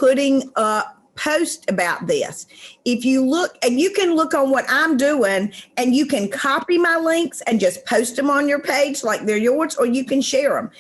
putting up post about this. If you look, and you can look on what I'm doing, and you can copy my links and just post them on your page like they're yours, or you can share them.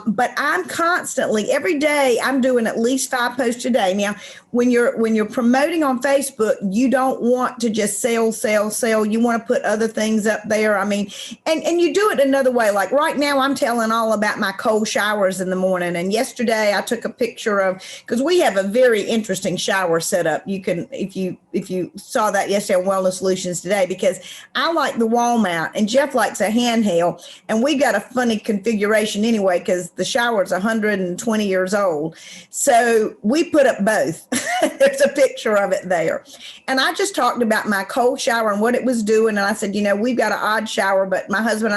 But I'm constantly, every day, I'm doing at least 5 posts a day. Now, when you're promoting on Facebook, you don't want to just sell. You want to put other things up there. I mean, and you do it another way. Like right now, I'm telling all about my cold showers in the morning. And yesterday, I took a picture of, because we have a very interesting shower setup. You can, if you saw that yesterday on Wellness Solutions Today, because I like the wall mount and Jeff likes a handheld, and we got a funny configuration anyway, because the shower is 120 years old. So we put up both. There's a picture of it there. And I just talked about my cold shower and what it was doing. And I said, we've got an odd shower, but my husband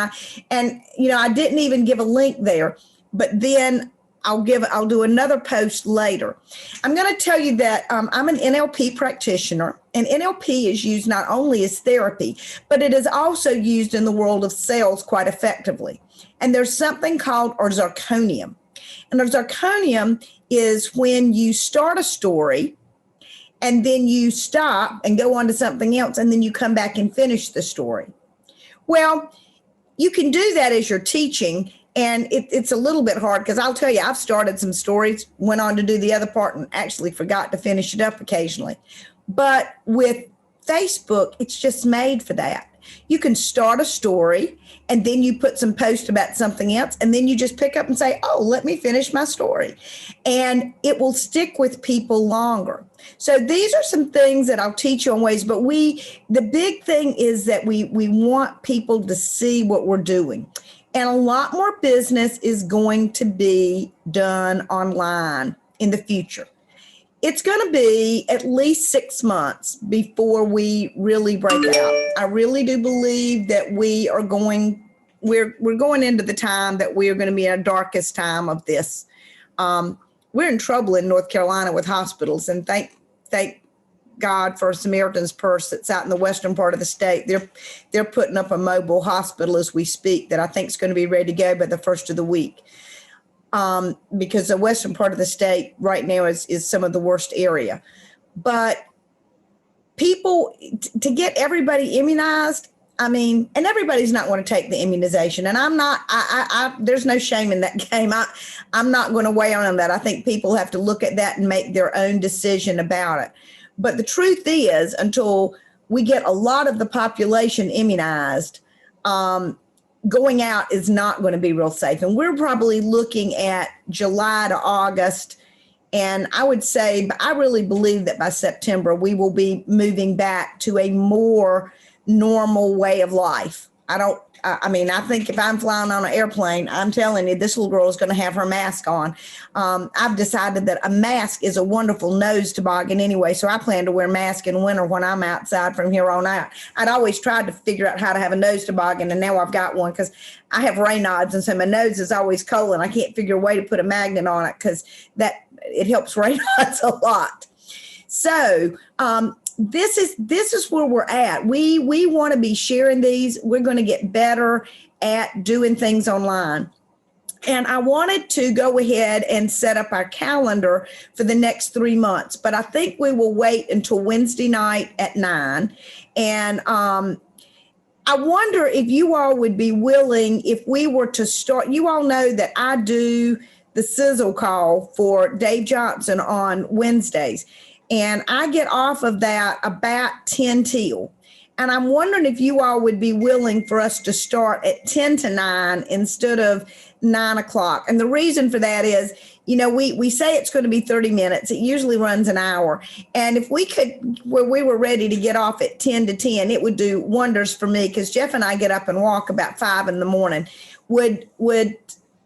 and I didn't even give a link there, but then I'll do another post later. I'm going to tell you that I'm an NLP practitioner, and NLP is used not only as therapy, but it is also used in the world of sales quite effectively. And there's something called or zirconium. And a zirconium is when you start a story and then you stop and go on to something else, and then you come back and finish the story. Well, you can do that as you're teaching. And it's a little bit hard, because I'll tell you, I've started some stories, went on to do the other part, and actually forgot to finish it up occasionally. But with Facebook, it's just made for that. You can start a story, and then you put some post about something else, and then you just pick up and say, oh, let me finish my story. And it will stick with people longer. So these are some things that I'll teach you on ways, but the big thing is that we want people to see what we're doing. And a lot more business is going to be done online in the future. It's going to be at least 6 months before we really break out. I really do believe that we're going into the time that we are going to be in our darkest time of this. We're in trouble in North Carolina with hospitals, and thank God for Samaritan's Purse that's out in the western part of the state. They're putting up a mobile hospital as we speak that I think is going to be ready to go by the first of the week. Because the western part of the state right now is some of the worst area. But people, to get everybody immunized, and everybody's not going to take the immunization. And I'm not, there's no shame in that game. I'm not going to weigh on that. I think people have to look at that and make their own decision about it. But the truth is, until we get a lot of the population immunized, going out is not going to be real safe. And we're probably looking at July to August. And I would say, I really believe that by September, we will be moving back to a more normal way of life. I think if I'm flying on an airplane, I'm telling you, this little girl is going to have her mask on. I've decided that a mask is a wonderful nose toboggan anyway, so I plan to wear a mask in winter when I'm outside from here on out. I'd always tried to figure out how to have a nose toboggan, and now I've got one because I have Raynaud's, and so my nose is always cold, and I can't figure a way to put a magnet on it because it helps Raynaud's a lot. So this is where we're at. We want to be sharing these. We're going to get better at doing things online. And I wanted to go ahead and set up our calendar for the next 3 months, but I think we will wait until Wednesday night at 9. And I wonder if you all would be willing, if we were to start. You all know that I do the sizzle call for Dave Johnson on Wednesdays. And I get off of that about 10 till. And I'm wondering if you all would be willing for us to start at 10 to 9 instead of 9 o'clock. And the reason for that is, we say it's going to be 30 minutes. It usually runs an hour. And if we were ready to get off at 10 to 10, it would do wonders for me, because Jeff and I get up and walk about 5 in the morning. Would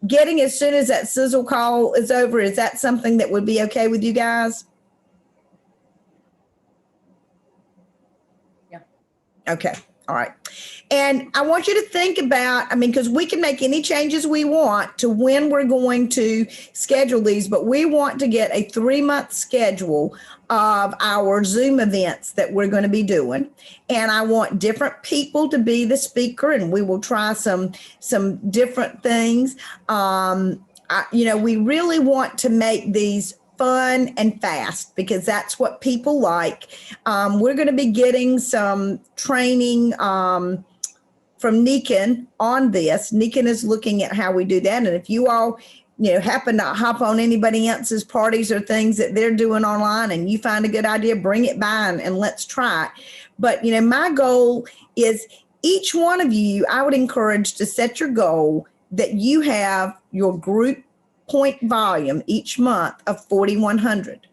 getting as soon as that sizzle call is over, is that something that would be okay with you guys? Okay. All right. And I want you to think about, because we can make any changes we want to when we're going to schedule these, but we want to get a 3-month schedule of our Zoom events that we're going to be doing. And I want different people to be the speaker, and we will try some different things. We really want to make these fun and fast because that's what people like. We're going to be getting some training from Nikin on this. Nikin is looking at how we do that. And if you all, happen to hop on anybody else's parties or things that they're doing online and you find a good idea, bring it by and let's try it. But, my goal is each one of you, I would encourage to set your goal that you have your group point volume each month of 4,100.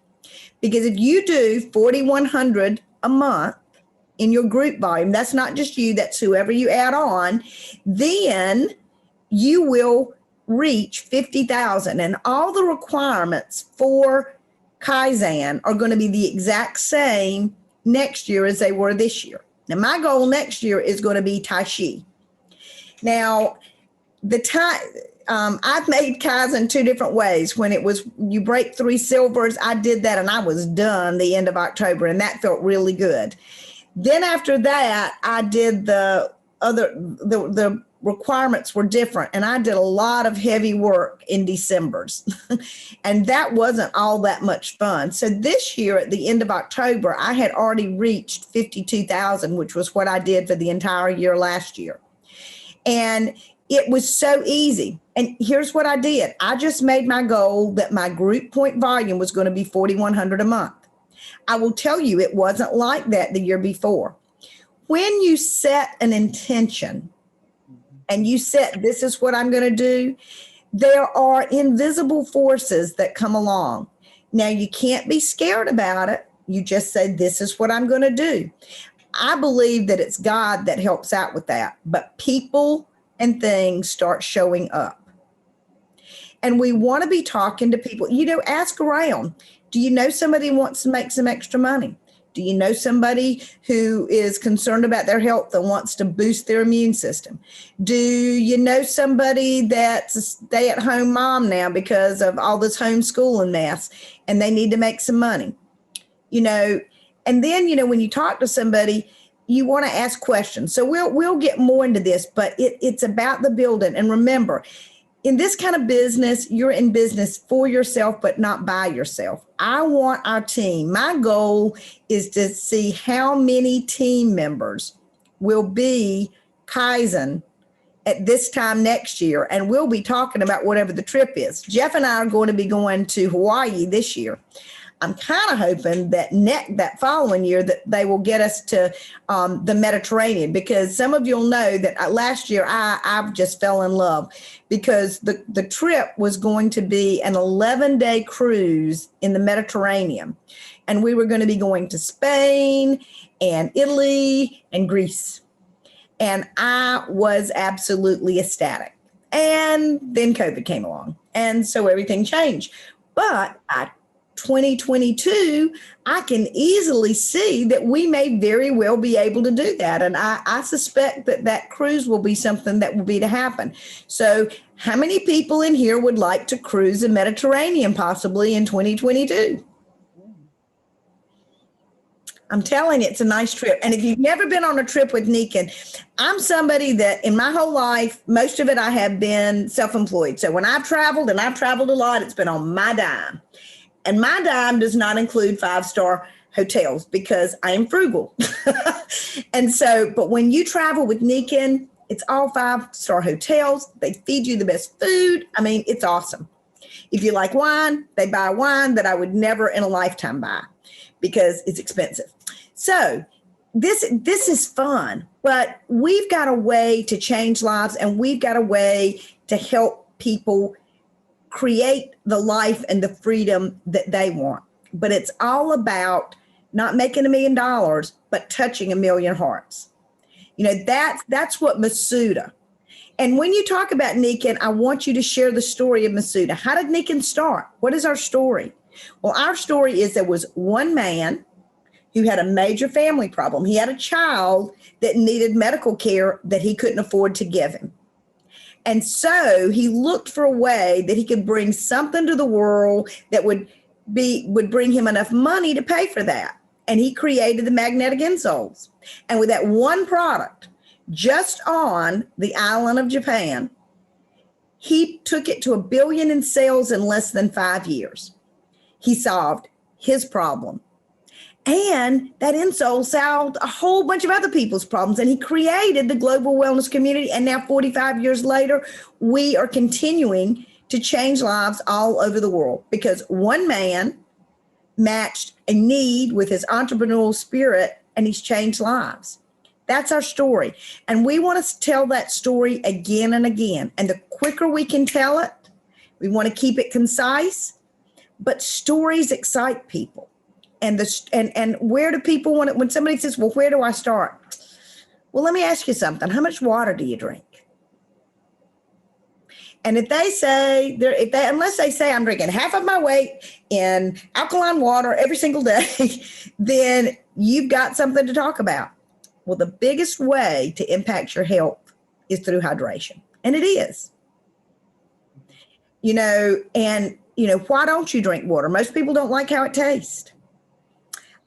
Because if you do 4,100 a month in your group volume, that's not just you, that's whoever you add on, then you will reach 50,000. And all the requirements for Kaizen are going to be the exact same next year as they were this year. Now, my goal next year is going to be Tai Chi. Now, I've made Kaizen two different ways. When it was you break 3 silvers, I did that and I was done the end of October, and that felt really good. Then after that, I did the requirements were different, and I did a lot of heavy work in December's, and that wasn't all that much fun. So this year at the end of October, I had already reached 52,000, which was what I did for the entire year last year. And it was so easy. And here's what I did. I just made my goal that my group point volume was going to be 4,100 a month. I will tell you, it wasn't like that the year before. When you set an intention and you set, this is what I'm going to do, there are invisible forces that come along. Now, you can't be scared about it. You just say, this is what I'm going to do. I believe that it's God that helps out with that, but people and things start showing up. And we want to be talking to people, ask around. Do you know somebody who wants to make some extra money? Do you know somebody who is concerned about their health and wants to boost their immune system? Do you know somebody that's a stay-at-home mom now because of all this homeschooling mess and they need to make some money? And then, when you talk to somebody, you want to ask questions. So we'll get more into this, but it's about the building. And remember, in this kind of business, you're in business for yourself, but not by yourself. I want our team. My goal is to see how many team members will be Kaizen at this time next year. And we'll be talking about whatever the trip is. Jeff and I are going to be going to Hawaii this year. I'm kind of hoping that following year that they will get us to the Mediterranean, because some of you'll know that last year I just fell in love because the trip was going to be an 11-day cruise in the Mediterranean. And we were going to be going to Spain and Italy and Greece. And I was absolutely ecstatic. And then COVID came along. And so everything changed. But 2022, I can easily see that we may very well be able to do that. And I suspect that cruise will be something that will be to happen. So how many people in here would like to cruise the Mediterranean possibly in 2022? I'm telling you, it's a nice trip. And if you've never been on a trip with Nikin, I'm somebody that in my whole life, most of it I have been self-employed. So when I've traveled, and I've traveled a lot, it's been on my dime. And my dime does not include 5-star hotels because I am frugal. And so, but when you travel with Nikin, it's all 5-star hotels. They feed you the best food. I mean, it's awesome. If you like wine, they buy wine that I would never in a lifetime buy because it's expensive. So this is fun, but we've got a way to change lives, and we've got a way to help people create the life and the freedom that they want. But it's all about not making $1 million, but touching 1 million hearts. That's what Masuda. And when you talk about Nikin, I want you to share the story of Masuda. How did Nikin start? What is our story? Well, our story is there was one man who had a major family problem. He had a child that needed medical care that he couldn't afford to give him. And so he looked for a way that he could bring something to the world that would bring him enough money to pay for that. And he created the magnetic insoles. And with that one product, just on the island of Japan, he took it to $1 billion in sales in less than 5 years. he solved his problem. And that insole solved a whole bunch of other people's problems. And he created the global wellness community. And now 45 years later, we are continuing to change lives all over the world because one man matched a need with his entrepreneurial spirit and he's changed lives. That's our story. And we want to tell that story again and again. And the quicker we can tell it, we want to keep it concise, but stories excite people. And where do people want it? When somebody says, well, where do I start? Well, let me ask you something. How much water do you drink? And if they say, unless they say I'm drinking half of my weight in alkaline water every single day, then you've got something to talk about. Well, the biggest way to impact your health is through hydration. And it is. Why don't you drink water? Most people don't like how it tastes.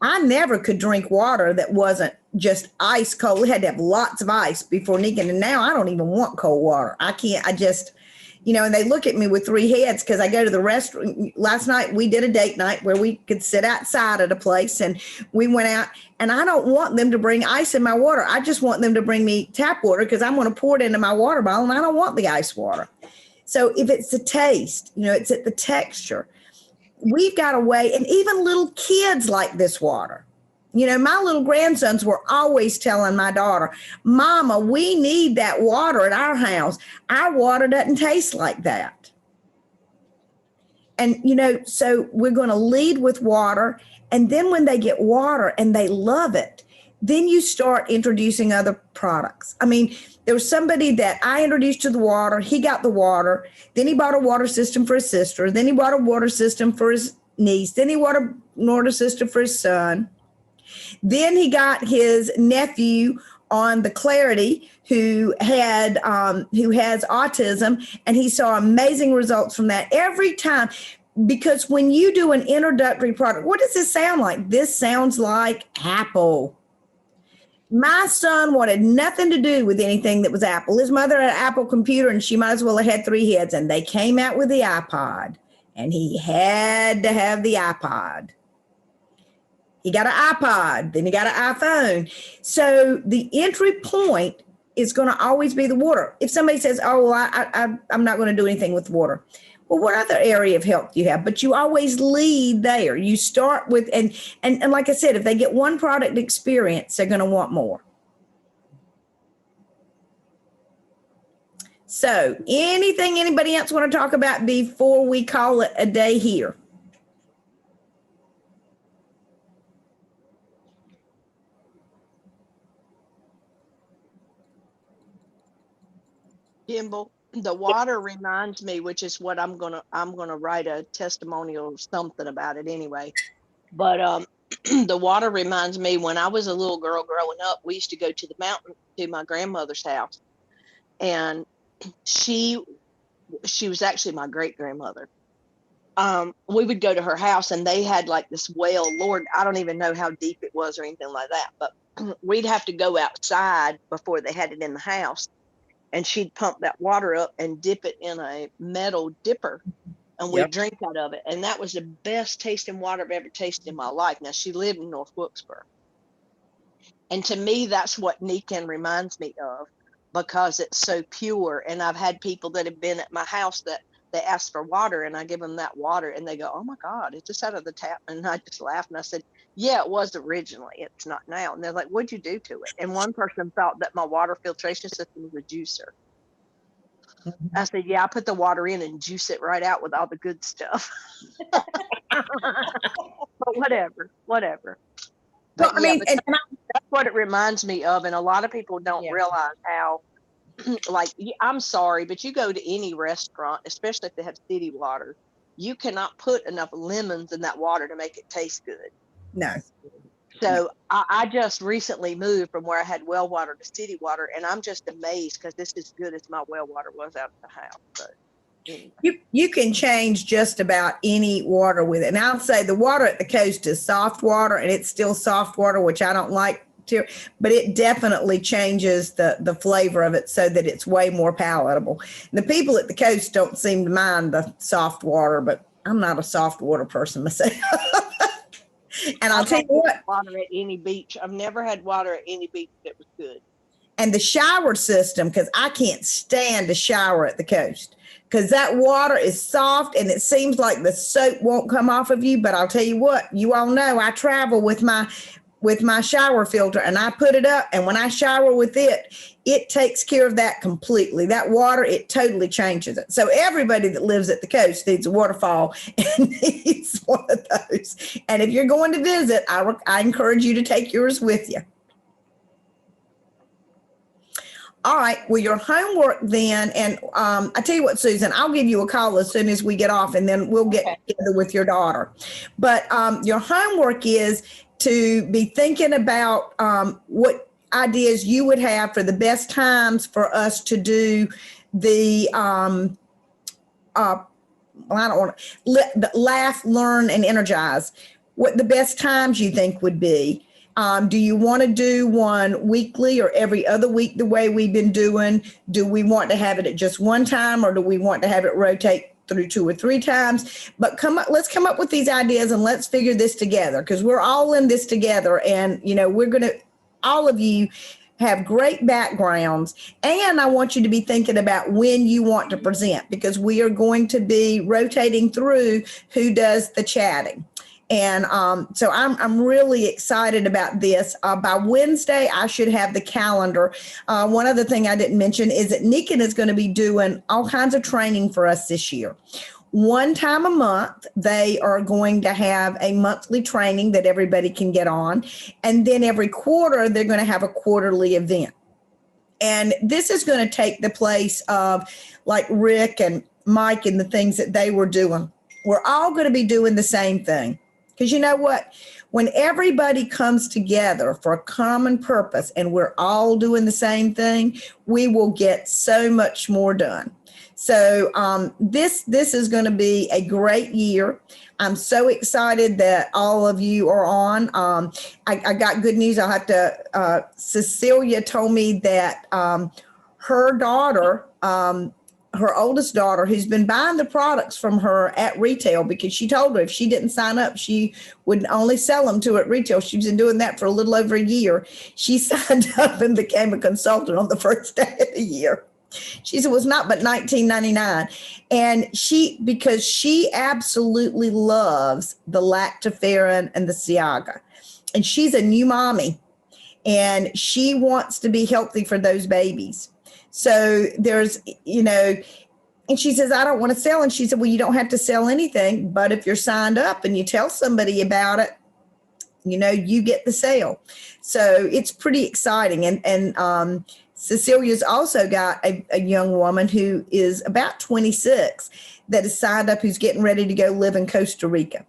I never could drink water that wasn't just ice cold. We had to have lots of ice before Negan. And now I don't even want cold water. I can't, and they look at me with three heads because I go to the restaurant. Last night we did a date night where we could sit outside at a place and we went out, and I don't want them to bring ice in my water. I just want them to bring me tap water because I'm going to pour it into my water bottle and I don't want the ice water. So if it's the taste, it's at the texture. We've got a way, and even little kids like this water. My little grandsons were always telling my daughter, Mama, we need that water at our house. Our water doesn't taste like that. And, so we're going to lead with water. And then when they get water and they love it, then you start introducing other products. I mean, there was somebody that I introduced to the water. He got the water. Then he bought a water system for his sister. Then he bought a water system for his niece. Then he bought a water system for his son. Then he got his nephew on the Clarity who has autism, and he saw amazing results from that every time. Because when you do an introductory product, what does this sound like? This sounds like Apple. My son wanted nothing to do with anything that was Apple. His mother had an Apple computer and she might as well have had three heads, and they came out with the iPod and he had to have the iPod. He got an iPod, then he got an iPhone. So the entry point is going to always be the water. If somebody says, oh, well, I'm not going to do anything with water. Well, what other area of health do you have? But you always lead there. You start with, and like I said, if they get one product experience, they're going to want more. So anything anybody else want to talk about before we call it a day here? Kimball, the water reminds me, which is what I'm gonna write a testimonial or something about it anyway. But the water reminds me, when I was a little girl growing up, we used to go to the mountain to my grandmother's house, and she was actually my great grandmother. We would go to her house, and they had like this well. Lord, I don't even know how deep it was or anything like that, but we'd have to go outside before they had it in the house. And she'd pump that water up and dip it in a metal dipper, and we'd drink out of it. And that was the best tasting water I've ever tasted in my life. Now, she lived in North Wilkesboro. And to me, that's what Nican reminds me of, because it's so pure. And I've had people that have been at my house that they ask for water, and I give them that water, and they go, oh my God, it's just out of the tap. And I just laughed, and I said, yeah, it was originally. It's not now. And they're like, what'd you do to it? And one person thought that my water filtration system was a juicer. Mm-hmm. I said, yeah, I put the water in and juice it right out with all the good stuff. But whatever. But well, I mean, that's what it reminds me of. And a lot of people don't realize how, like, I'm sorry, but you go to any restaurant, especially if they have city water, you cannot put enough lemons in that water to make it taste good. No. So I just recently moved from where I had well water to city water, and I'm just amazed because this is as good as my well water was out of the house. But anyway. You can change just about any water with it. And I'll say the water at the coast is soft water, and it's still soft water, which I don't like to, but it definitely changes the flavor of it so that it's way more palatable. And the people at the coast don't seem to mind the soft water, but I'm not a soft water person myself. And I'll I've tell had you what, water at any beach. I've never had water at any beach that was good. and the shower system, because I can't stand to shower at the coast because that water is soft and it seems like the soap won't come off of you. But I'll tell you what, you all know I travel with my shower filter and I put it up, and when I shower with it, it takes care of that completely. That water, it totally changes it. So everybody that lives at the coast needs a waterfall and needs one of those. And if you're going to visit, I encourage you to take yours with you. All right. Well, your homework then, and I tell you what, Susan, I'll give you a call as soon as we get off, and then we'll get together with your daughter. But your homework is to be thinking about what ideas you would have for the best times for us to do the well, I don't want to laugh, learn, and energize. What the best times you think would be. Do you want to do one weekly or every other week the way we've been doing? Do we want to have it at just one time, or do we want to have it rotate through 2 or 3 times? But let's come up with these ideas and let's figure this together, because we're all in this together. And, you know, all of you have great backgrounds, and I want you to be thinking about when you want to present, because we are going to be rotating through who does the chatting. And so I'm really excited about this. By Wednesday, I should have the calendar. One other thing I didn't mention is that Nikin is going to be doing all kinds of training for us this year. One time a month, they are going to have a monthly training that everybody can get on. And then every quarter, they're going to have a quarterly event. And this is going to take the place of like Rick and Mike and the things that they were doing. We're all going to be doing the same thing. Because you know what? When everybody comes together for a common purpose and we're all doing the same thing, we will get so much more done. So this is going to be a great year. I'm so excited that all of you are on. I got good news. I'll have to, Cecilia told me that her daughter, her oldest daughter, who's been buying the products from her at retail, because she told her if she didn't sign up, she would only sell them to her at retail. She's been doing that for a little over a year. She signed up and became a consultant on the first day of the year. She said it was not but $19.99. And because she absolutely loves the lactoferrin and the Ciaga. And she's a new mommy and she wants to be healthy for those babies. So there's, you know, and she says, I don't want to sell. And she said, well, you don't have to sell anything, but if you're signed up and you tell somebody about it, you know, you get the sale. So it's pretty exciting. And Cecilia's also got a young woman who is about 26 that is signed up, who's getting ready to go live in Costa Rica.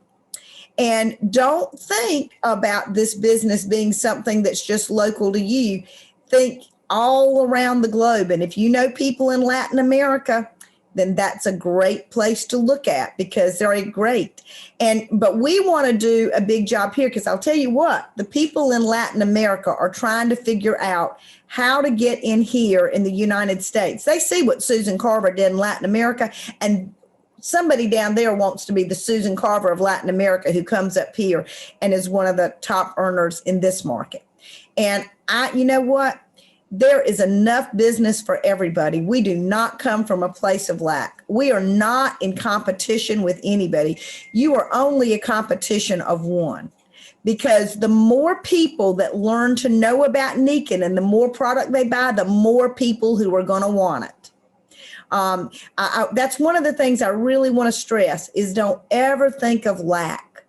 And don't think about this business being something that's just local to you. Think all around the globe. And if you know people in Latin America, then that's a great place to look at, because they're great. But we want to do a big job here, because I'll tell you what, the people in Latin America are trying to figure out how to get in here in the United States. They see what Susan Carver did in Latin America, and somebody down there wants to be the Susan Carver of Latin America, who comes up here and is one of the top earners in this market. And you know what? There is enough business for everybody. We do not come from a place of lack. We are not in competition with anybody. You are only a competition of one, because the more people that learn to know about Nikin and the more product they buy, the more people who are going to want it. That's one of the things I really want to stress is don't ever think of lack.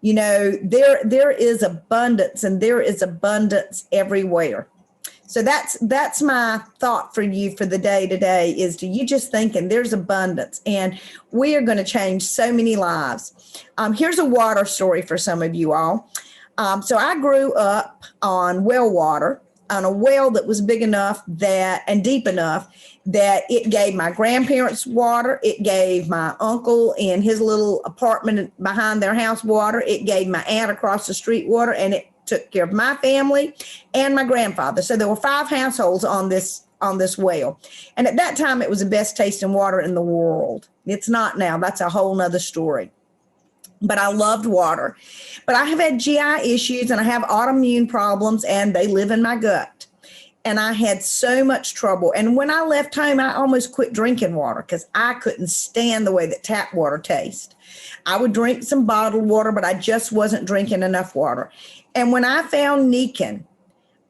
You know, there is abundance, and there is abundance everywhere. So that's my thought for you for the day today, is to you just thinking there's abundance, and we are going to change so many lives. Here's a water story for some of you all. So I grew up on well water, on a well that was big enough and deep enough that it gave my grandparents water. It gave my uncle in his little apartment behind their house water. It gave my aunt across the street water, and it took care of my family and my grandfather. So there were 5 households on this on this well. And at that time, it was the best tasting water in the world. It's not now. That's a whole nother story. But I loved water. But I have had GI issues and I have autoimmune problems, and they live in my gut. And I had so much trouble. And when I left home, I almost quit drinking water because I couldn't stand the way that tap water tastes. I would drink some bottled water, but I just wasn't drinking enough water. And when I found Nikken,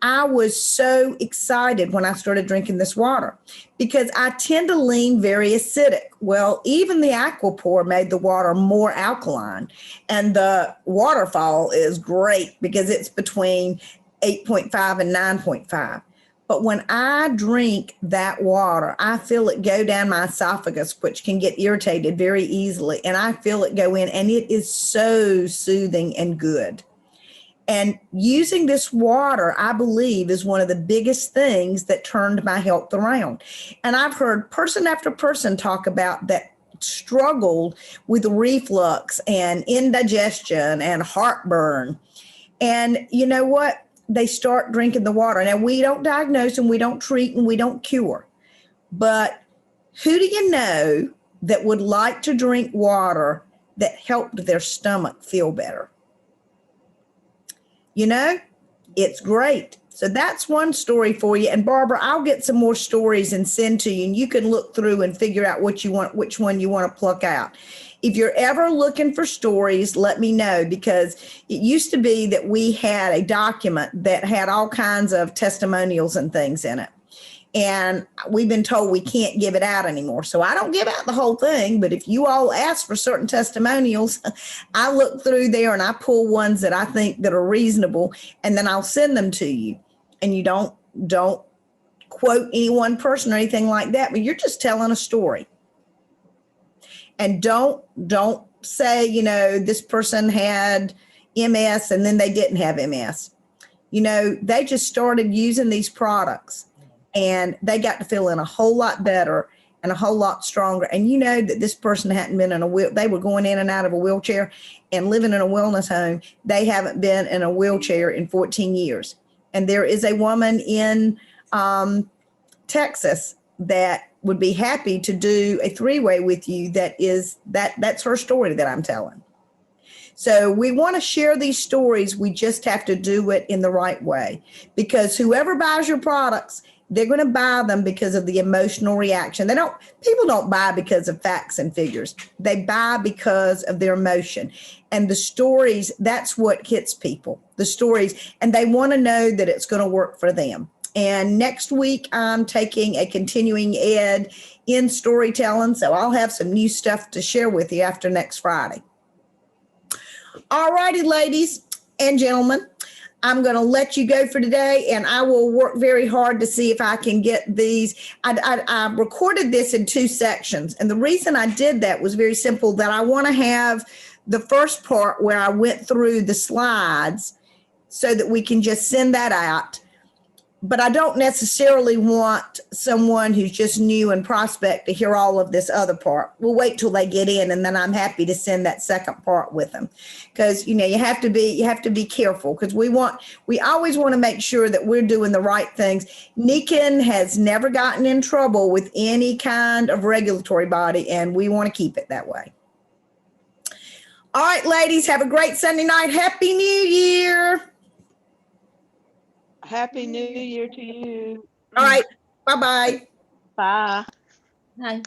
I was so excited when I started drinking this water because I tend to lean very acidic. Well, even the Aquaphor made the water more alkaline. And the Waterfall is great because it's between 8.5 and 9.5. But when I drink that water, I feel it go down my esophagus, which can get irritated very easily. And I feel it go in, and it is so soothing and good. And using this water, I believe, is one of the biggest things that turned my health around. And I've heard person after person talk about that struggled with reflux and indigestion and heartburn. And you know what? They start drinking the water. Now, we don't diagnose and we don't treat and we don't cure. But who do you know that would like to drink water that helped their stomach feel better? You know, it's great. So that's one story for you. And Barbara, I'll get some more stories and send to you, and you can look through and figure out what you want, which one you want to pluck out. If you're ever looking for stories, let me know, because it used to be that we had a document that had all kinds of testimonials and things in it. And we've been told we can't give it out anymore. So I don't give out the whole thing, but if you all ask for certain testimonials, I look through there and I pull ones that I think that are reasonable, and then I'll send them to you. And you don't quote any one person or anything like that, but you're just telling a story. And don't say, you know, this person had MS and then they didn't have MS. You know, they just started using these products and they got to feeling a whole lot better and a whole lot stronger. And you know that this person hadn't been in they were going in and out of a wheelchair and living in a wellness home. They haven't been in a wheelchair in 14 years. And there is a woman in Texas that would be happy to do a three-way with you. That's her story that I'm telling. So we want to share these stories. We just have to do it in the right way, because whoever buys your products, they're going to buy them because of the emotional reaction. People don't buy because of facts and figures. They buy because of their emotion. And the stories, that's what hits people, the stories, and they want to know that it's going to work for them. And next week, I'm taking a continuing ed in storytelling. So I'll have some new stuff to share with you after next Friday. All righty, ladies and gentlemen, I'm going to let you go for today, and I will work very hard to see if I can get these. I recorded this in 2 sections. And the reason I did that was very simple, that I want to have the first part where I went through the slides so that we can just send that out. But I don't necessarily want someone who's just new and prospect to hear all of this other part. We'll wait till they get in, and then I'm happy to send that second part with them. Because, you know, you have to be careful, because we always want to make sure that we're doing the right things. Nikken has never gotten in trouble with any kind of regulatory body, and we want to keep it that way. All right, ladies, have a great Sunday night. Happy New Year. Happy New Year to you. All right. Bye-bye. Bye. Bye.